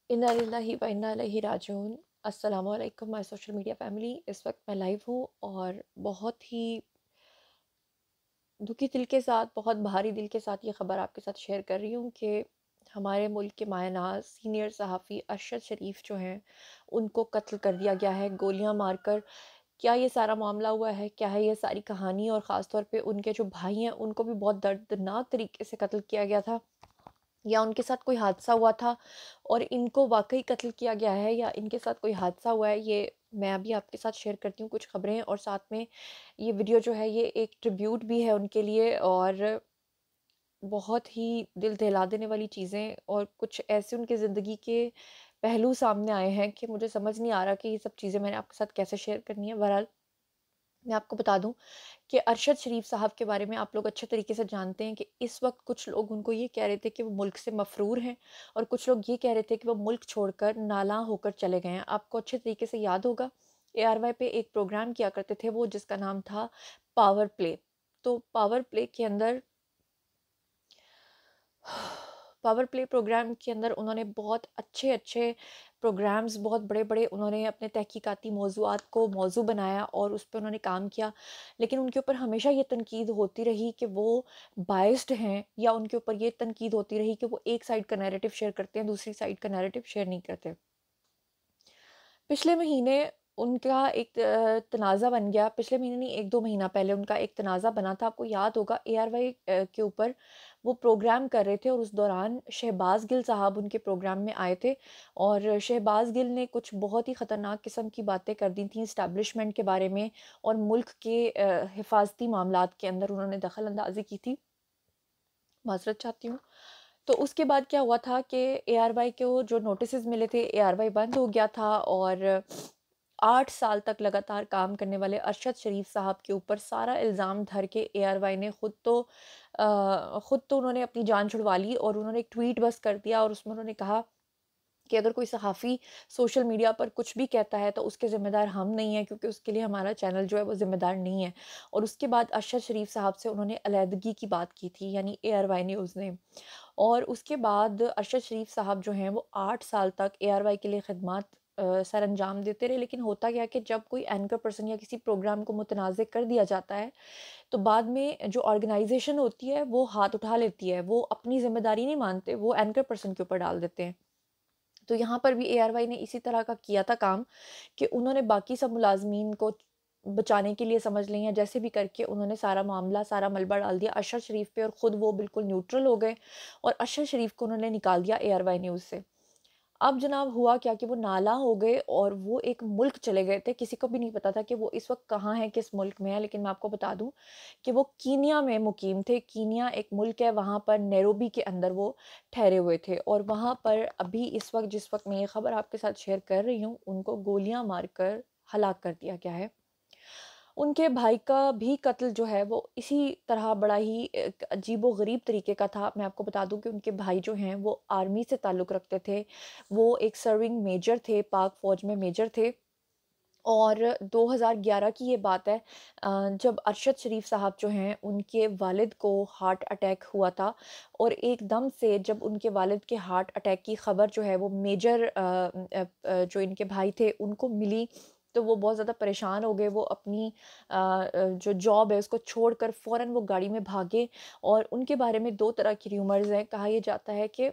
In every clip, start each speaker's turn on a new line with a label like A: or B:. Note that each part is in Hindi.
A: इन्ना लिल्लाहि व इन्ना इलैहि राजिऊन। अस्सलामु अलैकुम माय सोशल मीडिया फैमिली। इस वक्त मैं लाइव हूँ और बहुत ही दुखी दिल के साथ, बहुत भारी दिल के साथ ये ख़बर आपके साथ शेयर कर रही हूँ कि हमारे मुल्क के मायनाज़ सीनियर सहाफ़ी अरशद शरीफ जो हैं, उनको कत्ल कर दिया गया है गोलियाँ मारकर। क्या ये सारा मामला हुआ है? क्या है ये सारी कहानी? और ख़ास तौर पे उनके जो भाई हैं, उनको भी बहुत दर्दनाक तरीके से कत्ल किया गया था, या उनके साथ कोई हादसा हुआ था और इनको वाक़ई कत्ल किया गया है, या इनके साथ कोई हादसा हुआ है। ये मैं अभी आपके साथ शेयर करती हूँ कुछ ख़बरें, और साथ में ये वीडियो जो है ये एक ट्रिब्यूट भी है उनके लिए, और बहुत ही दिल दहला देने वाली चीज़ें और कुछ ऐसे उनकी ज़िंदगी के पहलू सामने आए हैं कि मुझे समझ नहीं आ रहा कि ये सब चीज़ें मैंने आपके साथ कैसे शेयर करनी है। बहरहाल, मैं आपको बता दूँ कि अरशद शरीफ साहब के बारे में आप लोग अच्छे तरीके से जानते हैं कि इस वक्त कुछ लोग उनको ये कह रहे थे कि वो मुल्क से मफरूर हैं, और कुछ लोग ये कह रहे थे कि वो मुल्क छोड़कर नाला होकर चले गए हैं। आपको अच्छे तरीके से याद होगा, ARY पे एक प्रोग्राम किया करते थे वो, जिसका नाम था पावर प्ले। तो पावर प्ले प्रोग्राम के अंदर उन्होंने बहुत अच्छे-अच्छे प्रोग्राम्स, बहुत बड़े-बड़े उन्होंने अपने तहकीकाती मौज़ूआत को मौज़ू बनाया और उस पे उन्होंने काम किया। लेकिन उनके ऊपर हमेशा ये तनकीद होती रही कि वो बायस्ड हैं, या उनके ऊपर ये तनकीद होती रही कि वो एक साइड का नैरेटिव शेयर करते हैं, दूसरी साइड का नैरेटिव शेयर नहीं करते। पिछले महीने उनका एक तनाज़ा बन गया। पिछले महीने नहीं, 1-2 महीना पहले उनका एक तनाज़ा बना था। आपको याद होगा, ARY के ऊपर वो प्रोग्राम कर रहे थे और उस दौरान शहबाज़ गिल साहब उनके प्रोग्राम में आए थे, और शहबाज़ गिल ने कुछ बहुत ही ख़तरनाक किस्म की बातें कर दी थी एस्टेब्लिशमेंट के बारे में, और मुल्क के हिफ़ाज़ती मामलात के अंदर उन्होंने दखल अंदाज़ी की थी। माज़रत चाहती हूँ। तो उसके बाद क्या हुआ था कि ARY को जो नोटिसेज़ मिले थे, ARY बंद हो गया था, और 8 साल तक लगातार काम करने वाले अरशद शरीफ साहब के ऊपर सारा इल्ज़ाम धर के ARY ने खुद तो उन्होंने अपनी जान छुड़वा ली, और उन्होंने एक ट्वीट बस कर दिया, और उसमें उन्होंने कहा कि अगर कोई सहाफ़ी सोशल मीडिया पर कुछ भी कहता है तो उसके ज़िम्मेदार हम नहीं हैं, क्योंकि उसके लिए हमारा चैनल जो है वो ज़िम्मेदार नहीं है। और उसके बाद अरशद शरीफ साहब से उन्होंने अलहदगी की बात की थी, यानी ARY न्यूज़ ने। और उसके बाद अरशद शरीफ साहब जो हैं वो 8 साल तक ARY के लिए खिदमत सरअंजाम देते रहे। लेकिन होता क्या है कि जब कोई एंकर पर्सन या किसी प्रोग्राम को मुतनाज़ कर दिया जाता है, तो बाद में जो ऑर्गेनाइज़ेशन होती है वो हाथ उठा लेती है। वो अपनी ज़िम्मेदारी नहीं मानते, वो एंकर पर्सन के ऊपर डाल देते हैं। तो यहाँ पर भी ARY ने इसी तरह का किया था काम, कि उन्होंने बाकी सब मुलाज़मीन को बचाने के लिए समझ लें, या जैसे भी करके उन्होंने सारा मामला, सारा मलबा डाल दिया अरशद शरीफ पे, और ख़ुद वो बिल्कुल न्यूट्रल हो गए, और अरशद शरीफ को उन्होंने निकाल दिया ARY न्यूज़ से। अब जनाब हुआ क्या कि वो नाला हो गए, और वो एक मुल्क चले गए थे। किसी को भी नहीं पता था कि वो इस वक्त कहाँ हैं, किस मुल्क में है। लेकिन मैं आपको बता दूं कि वो कीनिया में मुकीम थे। कीनिया एक मुल्क है, वहाँ पर नैरोबी के अंदर वो ठहरे हुए थे, और वहाँ पर अभी इस वक्त, जिस वक्त मैं ये खबर आपके साथ शेयर कर रही हूँ, उनको गोलियां मारकर हलाक कर दिया गया है। उनके भाई का भी कत्ल जो है वो इसी तरह बड़ा ही एक अजीबो-गरीब तरीके का था। मैं आपको बता दूँ कि उनके भाई जो हैं वो आर्मी से ताल्लुक़ रखते थे। वो एक सर्विंग मेजर थे, पाक फ़ौज में मेजर थे। और 2011 की ये बात है, जब अरशद शरीफ साहब जो हैं उनके वालिद को हार्ट अटैक हुआ था, और एकदम से जब उनके वालिद के हार्ट अटैक की ख़बर जो है वो मेजर जो इनके भाई थे उनको मिली, तो वो बहुत ज़्यादा परेशान हो गए। वो अपनी जो जॉब है उसको छोड़कर फ़ौरन वो गाड़ी में भागे, और उनके बारे में 2 तरह की र्यूमर्स हैं। कहा ये जाता है कि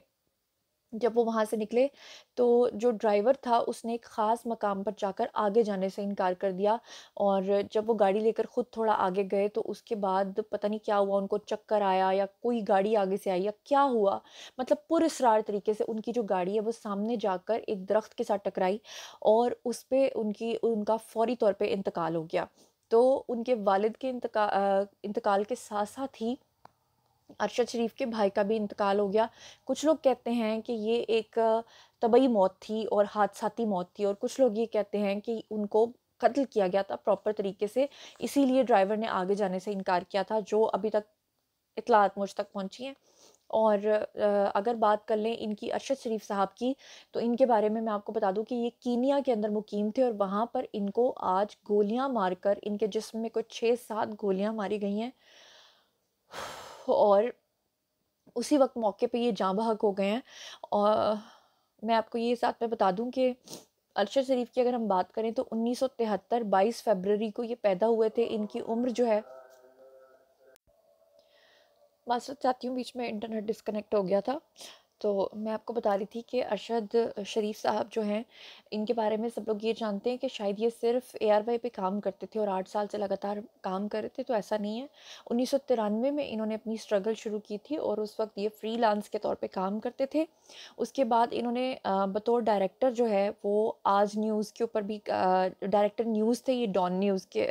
A: जब वो वहाँ से निकले, तो जो ड्राइवर था उसने एक ख़ास मकाम पर जाकर आगे जाने से इनकार कर दिया, और जब वो गाड़ी लेकर खुद थोड़ा आगे गए तो उसके बाद पता नहीं क्या हुआ, उनको चक्कर आया या कोई गाड़ी आगे से आई या क्या हुआ, मतलब पुरअसरार तरीके से उनकी जो गाड़ी है वो सामने जाकर एक दरख्त के साथ टकराई, और उस पे उनका फ़ौरी तौर पे इंतकाल हो गया। तो उनके वालिद के इंतकाल के साथ-साथ ही अरशद शरीफ के भाई का भी इंतकाल हो गया। कुछ लोग कहते हैं कि ये एक तबई मौत थी और हादसाती मौत थी, और कुछ लोग ये कहते हैं कि उनको कत्ल किया गया था प्रॉपर तरीके से, इसीलिए ड्राइवर ने आगे जाने से इनकार किया था, जो अभी तक इत्तलात मुझ तक पहुँची हैं। और अगर बात कर लें इनकी अरशद शरीफ साहब की, तो इनके बारे में मैं आपको बता दूँ कि ये कीनिया के अंदर मुकीम थे, और वहाँ पर इनको आज गोलियाँ मारकर इनके जिस्म में कुछ 6-7 गोलियाँ मारी गई हैं। और उसी वक़्त मौके पे ये जाँ बहक हो गए हैं। मैं आपको ये साथ में बता दूं कि अरशद शरीफ की अगर हम बात करें तो 1973 22 फरवरी को ये पैदा हुए थे। इनकी उम्र जो है, मास्टर चाहती हूँ, बीच में इंटरनेट डिस्कनेक्ट हो गया था। तो मैं आपको बता रही थी कि अरशद शरीफ साहब जो हैं, इनके बारे में सब लोग ये जानते हैं कि शायद ये सिर्फ एआरवाई पे काम करते थे और 8 साल से लगातार काम कर रहे थे, तो ऐसा नहीं है। 1993 में इन्होंने अपनी स्ट्रगल शुरू की थी और उस वक्त ये फ्रीलांस के तौर पे काम करते थे। उसके बाद इन्होंने बतौर डायरेक्टर जो है वो आज न्यूज़ के ऊपर भी डायरेक्टर न्यूज़ थे ये, डॉन न्यूज़ के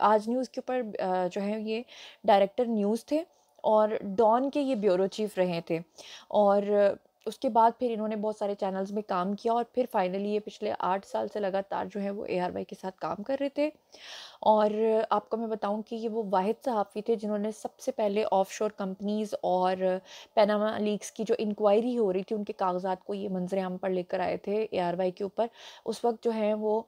A: आज न्यूज़ के ऊपर जो है ये डायरेक्टर न्यूज़ थे और डॉन के ये ब्यूरो चीफ रहे थे। और उसके बाद फिर इन्होंने बहुत सारे चैनल्स में काम किया और फिर फाइनली ये पिछले 8 साल से लगातार जो है वो एआरवाई के साथ काम कर रहे थे। और आपको मैं बताऊं कि ये वो वाहिद सहाफ़ी थे जिन्होंने सबसे पहले ऑफशोर कंपनीज़ और पनामा लीक्स की जो इंक्वायरी हो रही थी उनके कागजात को ये मंजर आम पर लेकर आए थे एआरवाई के ऊपर। उस वक्त जो है वो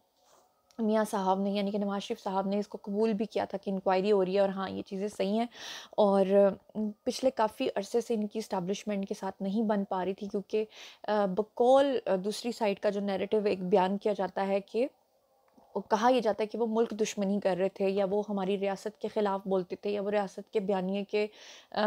A: मियाँ साहब ने, यानी कि नवाज शरीफ साहब ने इसको कबूल भी किया था कि इंक्वायरी हो रही है और हाँ ये चीज़ें सही हैं। और पिछले काफ़ी अरसे से इनकी इस्टेब्लिशमेंट के साथ नहीं बन पा रही थी क्योंकि बकौल दूसरी साइड का जो नैरेटिव एक बयान किया जाता है कि वो कहा यह जाता है कि वो मुल्क दुश्मनी कर रहे थे या वो हमारी रियासत के ख़िलाफ़ बोलते थे या वो रियासत के बयानिए के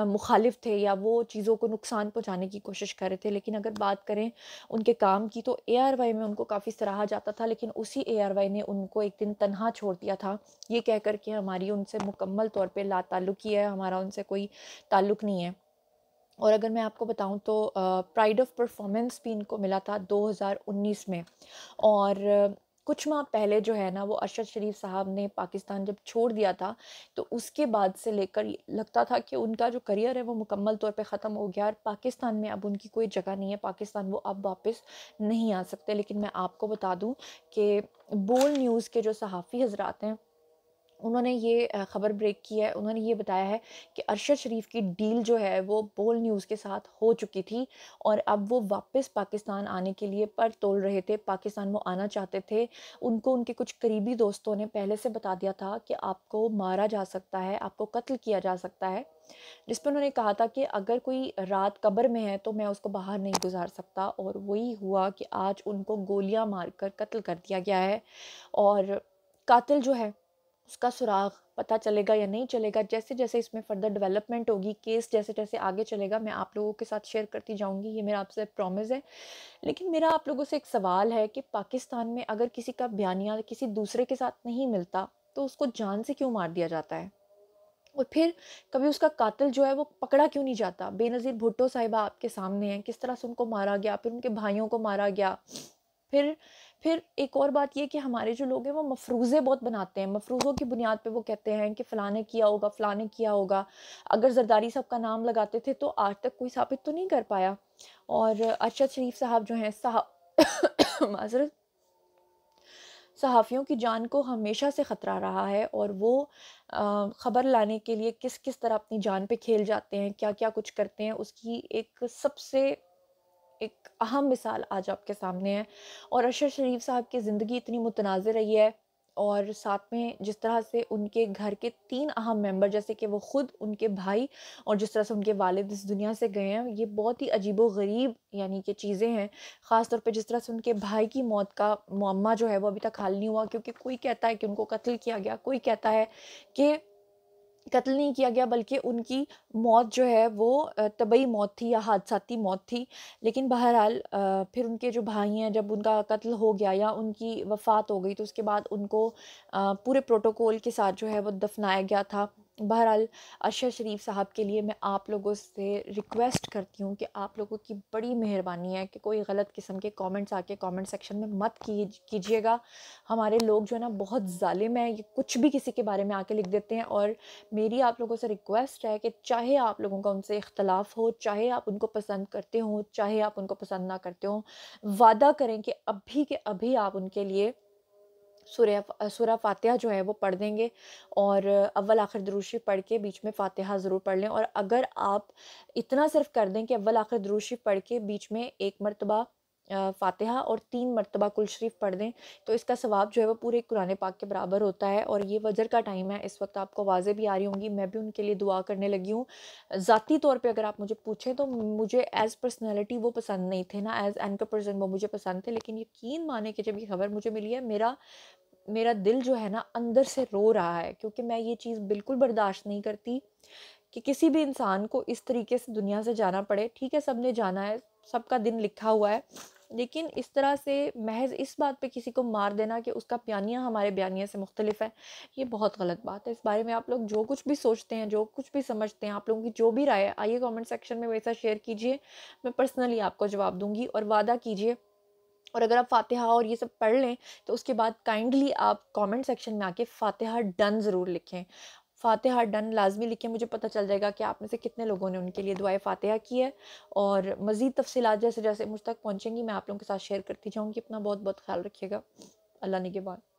A: मुखालिफ थे या वो चीज़ों को नुकसान पहुंचाने की कोशिश कर रहे थे। लेकिन अगर बात करें उनके काम की तो एआरवाई में उनको काफ़ी सराहा जाता था, लेकिन उसी एआरवाई ने उनको एक दिन तन्हा छोड़ दिया था, ये कह कर कि हमारी उनसे मुकम्मल तौर पर लाताल्लुकी है, हमारा उनसे कोई ताल्लुक़ नहीं है। और अगर मैं आपको बताऊं तो प्राइड ऑफ परफॉर्मेंस भी इनको मिला था 2019 में। और कुछ माह पहले जो है ना वो अरशद शरीफ साहब ने पाकिस्तान जब छोड़ दिया था, तो उसके बाद से लेकर लगता था कि उनका जो करियर है वो मुकम्मल तौर पे ख़त्म हो गया और पाकिस्तान में अब उनकी कोई जगह नहीं है, पाकिस्तान वो अब वापस नहीं आ सकते। लेकिन मैं आपको बता दूं कि बोल न्यूज़ के जो सहाफ़ी हजरात हैं उन्होंने ये ख़बर ब्रेक की है। उन्होंने ये बताया है कि अरशद शरीफ की डील जो है वो बोल न्यूज़ के साथ हो चुकी थी और अब वो वापस पाकिस्तान आने के लिए पर तोल रहे थे, पाकिस्तान वो आना चाहते थे। उनको उनके कुछ करीबी दोस्तों ने पहले से बता दिया था कि आपको मारा जा सकता है, आपको कत्ल किया जा सकता है। जिस पे उन्होंने कहा था कि अगर कोई रात कब्र में है तो मैं उसको बाहर नहीं गुजार सकता, और वही हुआ कि आज उनको गोलियां मारकर कत्ल कर दिया गया है। और कातिल जो है उसका सुराग पता चलेगा या नहीं चलेगा, जैसे जैसे इसमें फर्दर डेवलपमेंट होगी, केस जैसे जैसे आगे चलेगा, मैं आप लोगों के साथ शेयर करती जाऊंगी, ये मेरा आपसे प्रॉमिस है। लेकिन मेरा आप लोगों से एक सवाल है कि पाकिस्तान में अगर किसी का बयानिया किसी दूसरे के साथ नहीं मिलता तो उसको जान से क्यों मार दिया जाता है? और फिर कभी उसका कातिल जो है वो पकड़ा क्यों नहीं जाता? बेनज़ीर भुट्टो साहिबा आपके सामने हैं, किस तरह से उनको मारा गया, फिर उनके भाइयों को मारा गया। फिर फिर एक और बात ये कि हमारे जो लोग हैं वो मफरूज़े बहुत बनाते हैं, मफरूज़ों की बुनियाद पे वो कहते हैं कि फ़लाँ ने किया होगा, फ़लाँ ने किया होगा। अगर ज़रदारी साहब का नाम लगाते थे तो आज तक कोई साबित तो नहीं कर पाया। और अरशद शरीफ साहब जो हैं माज़रत, सहाफ़ियों की जान को हमेशा से ख़तरा रहा है और वो ख़बर लाने के लिए किस किस तरह अपनी जान पे खेल जाते हैं, क्या क्या कुछ करते हैं, उसकी एक सबसे एक अहम मिसाल आज आपके सामने है। और अरशद शरीफ साहब की ज़िंदगी इतनी मुतनाज़िर रही है और साथ में जिस तरह से उनके घर के 3 अहम मेंबर, जैसे कि वो ख़ुद, उनके भाई और जिस तरह से उनके वालिद इस दुनिया से गए हैं, ये बहुत ही अजीबो-गरीब यानी कि चीज़ें हैं। ख़ास तौर पे जिस तरह से उनके भाई की मौत का मुअम्मा जो है वो अभी तक हल नहीं हुआ, क्योंकि कोई कहता है कि उनको कत्ल किया गया, कोई कहता है कि कत्ल नहीं किया गया बल्कि उनकी मौत जो है वो तबई मौत थी या हादसाती मौत थी। लेकिन बहरहाल फिर उनके जो भाई हैं, जब उनका कत्ल हो गया या उनकी वफ़ात हो गई तो उसके बाद उनको पूरे प्रोटोकॉल के साथ जो है वो दफ़नाया गया था। बहरहाल अरशद शरीफ साहब के लिए मैं आप लोगों से रिक्वेस्ट करती हूँ कि आप लोगों की बड़ी मेहरबानी है कि कोई गलत किस्म के कमेंट्स आके कमेंट सेक्शन में मत कीजिएगा। हमारे लोग जो है ना बहुत ज़ालिम हैं, ये कुछ भी किसी के बारे में आके लिख देते हैं। और मेरी आप लोगों से रिक्वेस्ट है कि चाहे आप लोगों का उनसे इख्तलाफ हो, चाहे आप उनको पसंद करते हो, चाहे आप उनको पसंद ना करते हो, वादा करें कि अभी के अभी आप उनके लिए सूरह फ़ातिहा जो है वो पढ़ देंगे और अव्वल आखिर दुरूद शरीफ पढ़ के बीच में फ़ातिहा ज़रूर पढ़ लें। और अगर आप इतना सिर्फ़ कर दें कि अव्वल आखिर दुरूद शरीफ पढ़ के बीच में एक मरतबा फ़ातिहा और 3 मरतबा कुल शरीफ पढ़ दें, तो इसका सवाब जो है वो पूरे कुरान पाक के बराबर होता है। और ये वजर का टाइम है, इस वक्त आपको आवाज़ें भी आ रही होंगी, मैं भी उनके लिए दुआ करने लगी हूँ। ज़ाती तौर पे अगर आप मुझे पूछें तो मुझे एज़ पर्सनैलिटी वो पसंद नहीं थे ना, एज़ एंकर पर्सन वो मुझे पसंद थे, लेकिन यकीन माने कि जब ये खबर मुझे मिली है, मेरा मेरा दिल जो है ना अंदर से रो रहा है, क्योंकि मैं ये चीज़ बिल्कुल बर्दाश्त नहीं करती कि किसी भी इंसान को इस तरीके से दुनिया से जाना पड़े। ठीक है, सबने जाना है, सबका दिन लिखा हुआ है, लेकिन इस तरह से महज इस बात पे किसी को मार देना कि उसका बयानिया हमारे बयानिया से मुख्तलिफ है, ये बहुत गलत बात है। इस बारे में आप लोग जो कुछ भी सोचते हैं, जो कुछ भी समझते हैं, आप लोगों की जो भी राय है, आइए कमेंट सेक्शन में वैसा शेयर कीजिए, मैं पर्सनली आपको जवाब दूंगी। और वादा कीजिए, और अगर आप फ़ातिहा और ये सब पढ़ लें, तो उसके बाद काइंडली आप कमेंट सेक्शन में आके फ़ातिहा डन ज़रूर लिखें। फ़ातिहा डन लाज़मी लिखें, मुझे पता चल जाएगा कि आप में से कितने लोगों ने उनके लिए दुआए फ़ातिहा की है। और मज़ीद तफ़सीलात जैसे जैसे मुझ तक पहुँचेंगी, मैं आप लोगों के साथ शेयर करती जाऊँगी। अपना बहुत बहुत ख़्याल रखिएगा। अल्लाह निगहबान।